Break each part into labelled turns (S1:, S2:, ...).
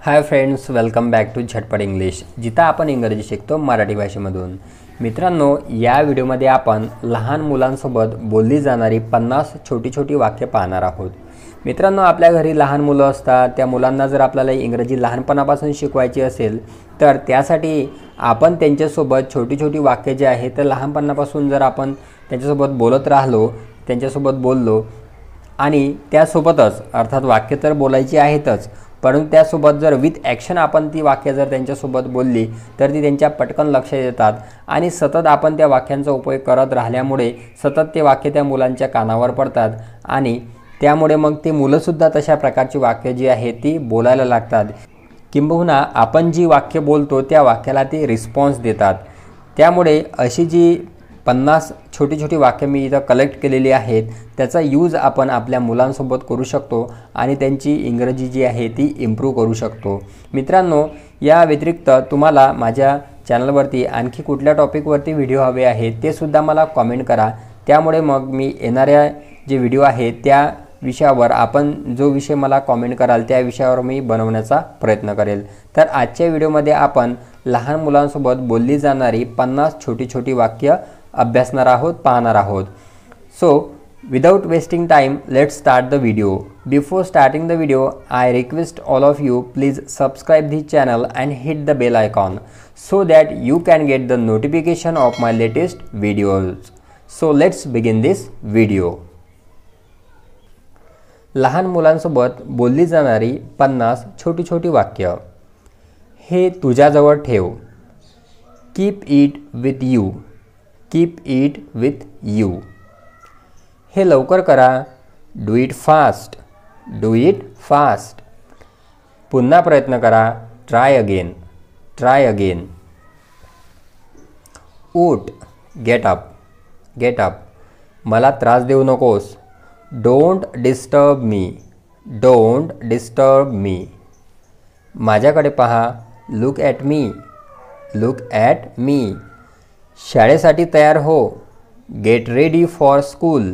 S1: High friends, welcome back to Zatpat English, जिथं आपण इंग्रजी शिकतो मराठी भाषेमधून। मित्रांनो, या व्हिडिओमध्ये आपण लहान मुलांसोबत बोलली जाणारी 50 छोटी छोटी वाक्य पाहणार आहोत। मित्रांनो, आपल्या घरी लहान मुलं असतात, त्या मुलांना जर आपल्याला इंग्रजी लहानपणापासून शिकवायची असेल तर त्यासाठी आपण त्यांच्यासोबत छोटी छोटी वाक्य जे आहेत तर लहानपणापासून जर आपण त्यांच्यासोबत बोलत राहिलो, त्यांच्यासोबत बोललो आणि त्यासोबतच अर्थात वाक्य तर बोलायची आहेतच, परंतु त्यासोबत जर विथ ॲक्शन आपण ती वाक्य जर त्यांच्यासोबत बोलली तर ती त्यांच्या पटकन लक्षात येतात आणि सतत आपण त्या वाक्यांचा उपयोग करत राहिल्यामुळे सतत ते वाक्य त्या मुलांच्या कानावर पडतात आणि त्यामुळे मग ते मुलंसुद्धा तशा प्रकारची वाक्य जी आहेत ती बोलायला लागतात, किंबहुना आपण जी वाक्य बोलतो त्या वाक्याला ते रिस्पॉन्स देतात। त्यामुळे अशी जी 50 छोटी छोटी वाक्य मी इथं कलेक्ट केलेली आहेत त्याचा यूज आपण आपल्या मुलांसोबत करू शकतो आणि त्यांची इंग्रजी जी आहे ती इम्प्रूव्ह करू शकतो। मित्रांनो, या व्यतिरिक्त तुम्हाला माझ्या चॅनलवरती आणखी कुठल्या टॉपिकवरती व्हिडिओ हवे आहेत ते सुद्धा मला कमेंट करा, त्यामुळे मग मी येणाऱ्या जे व्हिडिओ आहेत त्या विषयावर आपण जो विषय मला कमेंट कराल त्या विषयावर मी बनवण्याचा प्रयत्न करेल। तर आजच्या व्हिडिओमध्ये आपण लहान मुलांसोबत बोलली जाणारी 50 छोटी छोटी वाक्य अभ्यासणार आहोत, पाहणार आहोत। So without wasting time, let's start the video. Before starting the video, I request all of you please subscribe this channel and hit the bell icon so that you can get the notification of my latest videos. So let's begin this video. लहान मुलांसोबत बोलली जाणारी 50 छोटी छोटी वाक्य। हे तुझ्याजवळ ठेव। Keep it with you. Keep it with you. हे लवकर करा। Do it fast. Do it fast. पुन्हा प्रयत्न करा। Try again. Try again. उठ, get up. Get up. मला त्रास देऊ नकोस। Don't disturb me. Don't disturb me. माझ्याकडे पहा। Look at me. Look at me. शाळेसाठी तयार हो। Get ready for school.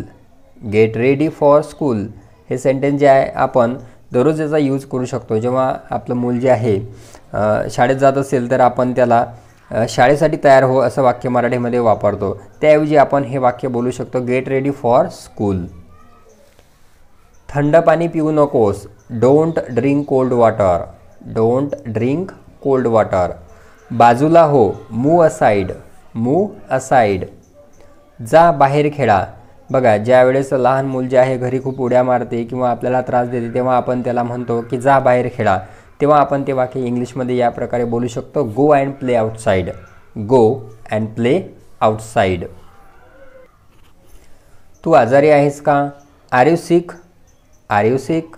S1: Get ready for school. हे सेंटेन्स जे आहे आपण दररोज याचा यूज करू शकतो। जेव्हा आपलं मूल जे आहे शाळेत जात असेल तर आपण त्याला शाळेसाठी तयार हो असं वाक्य मराठीमध्ये वापरतो, त्याऐवजी आपण हे वाक्य बोलू शकतो गेट रेडी फॉर स्कूल। थंड पाणी पिऊ नकोस। Don't drink cold water. Don't drink cold water. बाजूला हो। Move aside. Move aside. जा बाहेर खेळा। बघा, ज्या वेळेस लहान मूल जे आहे घरी खूप उड्या मारते किंवा आपल्याला त्रास देते तेव्हा आपण त्याला म्हणतो की जा बाहेर खेळा, तेव्हा आपण ते वाक्य इंग्लिशमध्ये या प्रकारे बोलू शकतो, go and play outside. Go and play outside. तू आजारी आहेस का? Are you sick? Are you sick.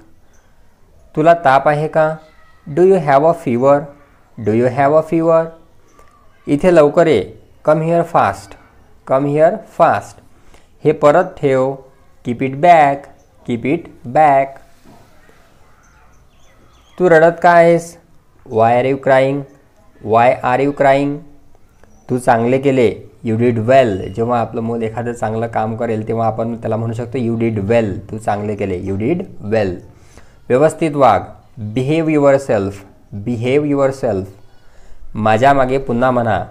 S1: तुला ताप आहे का? Do you have a fever? Do you have a fever. इथे लवकर ये. Come here fast. Come here fast. हे परत ठेव. Keep it back. Keep it back. तू रडत का आहेस? Why are you crying? Why are you crying. तू चांगले केले. यू डिड वेल. जेव्हा आपलं मूल एखादं चांगलं काम करेल तेव्हा आपण त्याला म्हणू शकतो यू डिड वेल. तू चांगले केले. You did well. व्यवस्थित वाग. Behave yourself. Behave yourself. माझ्या मागे पुन्हा म्हणा.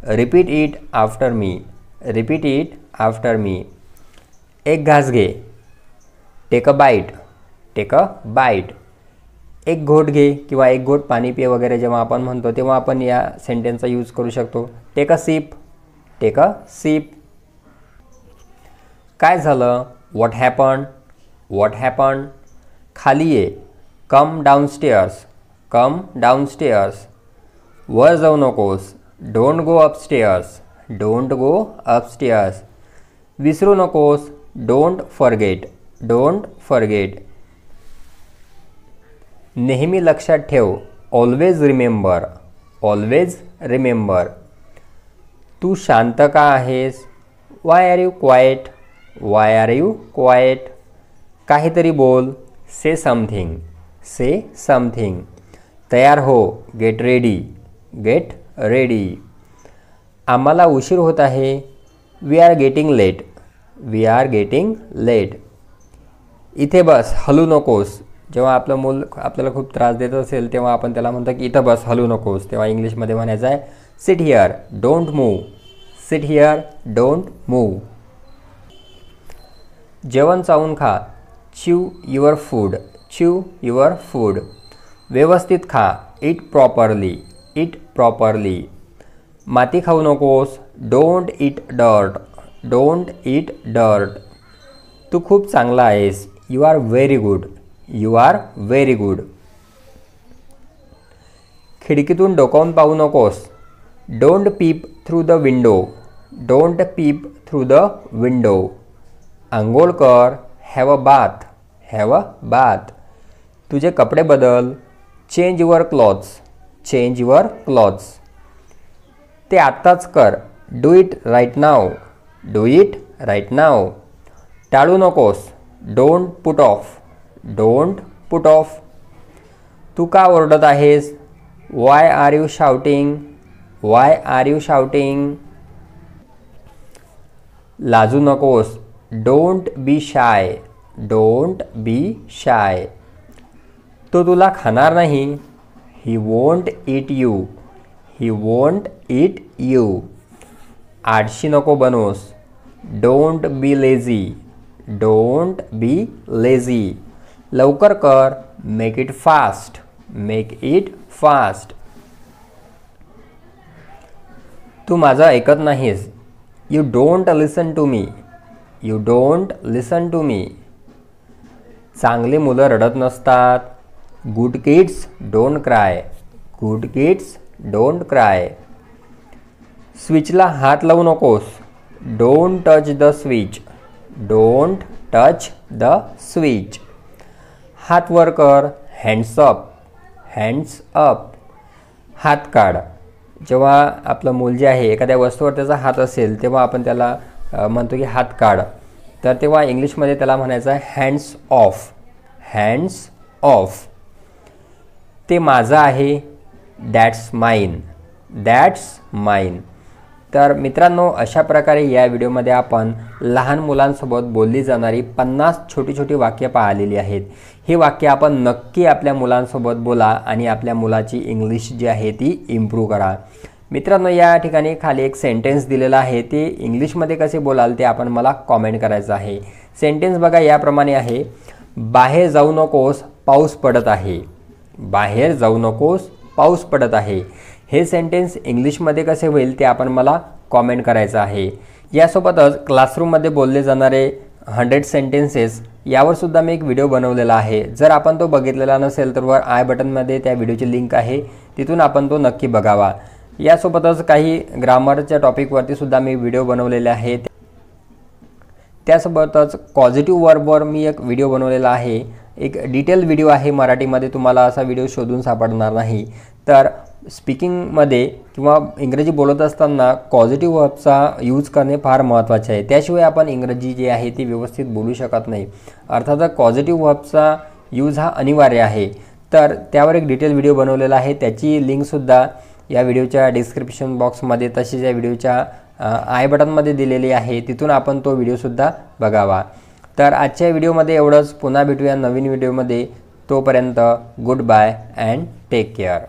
S1: Repeat it after me. Repeat it after me. एक घास घे. Take a bite. Take a bite. एक घोट घे किंवा एक घोट पाणी पिये वगैरे जेव्हा आपण म्हणतो तेव्हा आपण या सेंटेन्सचा यूज करू शकतो, take a sip. Take a sip. काय झालं? What happen? What happen. खाली ये. Come downstairs. Come downstairs. वर जाऊ नकोस. Don't go upstairs. Don't go upstairs. विसरू नकोस. Don't forget. Don't forget. नेहमी लक्षात ठेव. Always remember. Always remember. तू शांत का आहेस? Why are you quiet? Why are you quiet. काहीतरी बोल. Say something. Say something. तयार हो. Get ready. Get ready. आम्हाला उशीर होत आहे. We are getting late. We are getting late. इथे बस. हलू नकोस. जेव्हा आपलं मूल आपल्याला खूप त्रास देत असेल तेव्हा आपण त्याला म्हणतो की इथं बस, हलू नकोस. तेव्हा इंग्लिशमध्ये म्हणायचं आहे sit here, don't move. Sit here, don't move. जेवण चावून खा, chew your food. Chew your food. व्यवस्थित खा, इट प्रॉपरली. Eat properly. माती खाऊ नकोस, don't eat dirt. Don't eat dirt. तू खूप चांगला आहेस, you are very good. You are very good. खिडकीतून डोकावून पाहू नकोस, don't peep through the window. Don't peep through the window. आंघोळ कर, have a bath. Have a bath. तुझे कपडे बदल, change your clothes. Change your clothes. ते आत्ताच कर, do it right now. Do it right now. टाळू नकोस, don't put off. Don't put off. तू का ओरडत आहेस, why are you shouting. Why are you shouting. लाजू नकोस, don't be shy. Don't be shy. तो तुला खाणार नाही, he won't eat you. He won't eat you. आळशी नको बनोस, don't be lazy. Don't be lazy. लवकर कर, make it fast. Make it fast. तू माझं ऐकत नाहीस, you don't listen to me. You don't listen to me. चांगली मुलं रडत नसतात, good kids don't cry. Good kids don't cry. स्विचला हात लावू नकोस, don't touch the switch. Don't touch the switch. हात वर कर, हँड्स अप. Hands up. हात काढ. जेव्हा आपलं मूल जे आहे एखाद्या वस्तूवर त्याचा हात असेल तेव्हा आपण त्याला म्हणतो की हात काढ. तर तेव्हा इंग्लिशमध्ये त्याला म्हणायचं आहे हँड्स ऑफ. Hands of. ते माझं आहे, दॅट्स माईन. दॅट्स माईन. तर मित्रांनो, अशा प्रकारे या व्हिडिओमध्ये आपण लहान मुलांसोबत बोलली जाणारी 50 छोटी छोटी वाक्य पाहिलेली आहेत. ही वाक्य आपण नक्की आपल्या मुलांसोबत बोला आणि आपल्या मुलाची इंग्लिश जी आहे ती इम्प्रूव्ह करा. मित्रांनो, या ठिकाणी खाली एक सेंटेन्स दिलेला आहे, ते इंग्लिशमध्ये कसे बोलाल ते आपण मला कॉमेंट करायचं आहे. सेंटेन्स बघा याप्रमाणे आहे, बाहेर जाऊ नकोस, पाऊस पडत आहे. बाहेर जाऊ नकोस, पाऊस पडत आहे. हे सेंटेन्स इंग्लिशमध्ये कसे होईल ते आपण मला कॉमेंट करायचं आहे. यासोबतच क्लासरूममध्ये बोलले जाणारे 100 सेंटेन्सेस यावर सुद्धा मी एक व्हिडिओ बनवलेला आहे. जर आपण तो बघितलेला नसेल तर वर आय बटनमध्ये त्या व्हिडिओची लिंक आहे, तिथून आपण तो नक्की बघावा. यासोबतच काही ग्रामरच्या टॉपिकवरती सुद्धा मी व्हिडिओ बनवलेले आहेत. त्यासोबतच पॉझिटिव्ह वर्बवर मी एक व्हिडिओ बनवलेला आहे. एक डिटेल व्हिडिओ आहे मराठीमध्ये, तुम्हाला असा व्हिडिओ शोधून सापडणार नाही. तर स्पीकिंगमध्ये किंवा इंग्रजी बोलत असताना पॉझिटिव्ह वर्बचा यूज करणे फार महत्त्वाचे आहे. त्याशिवाय आपण इंग्रजी जी आहे ती व्यवस्थित बोलू शकत नाही. अर्थातच पॉझिटिव्ह वर्बचा यूज हा अनिवार्य आहे. तर त्यावर एक डिटेल व्हिडिओ बनवलेला आहे, त्याची लिंकसुद्धा या व्हिडिओच्या डिस्क्रिप्शन बॉक्समध्ये तसेच या व्हिडिओच्या आय बटनमध्ये दिलेली आहे, तिथून आपण तो व्हिडिओसुद्धा बघावा. तर आजच्या व्हिडिओमध्ये एवढंच. पुन्हा भेटूया नवीन व्हिडिओमध्ये. तोपर्यंत goodbye and take care.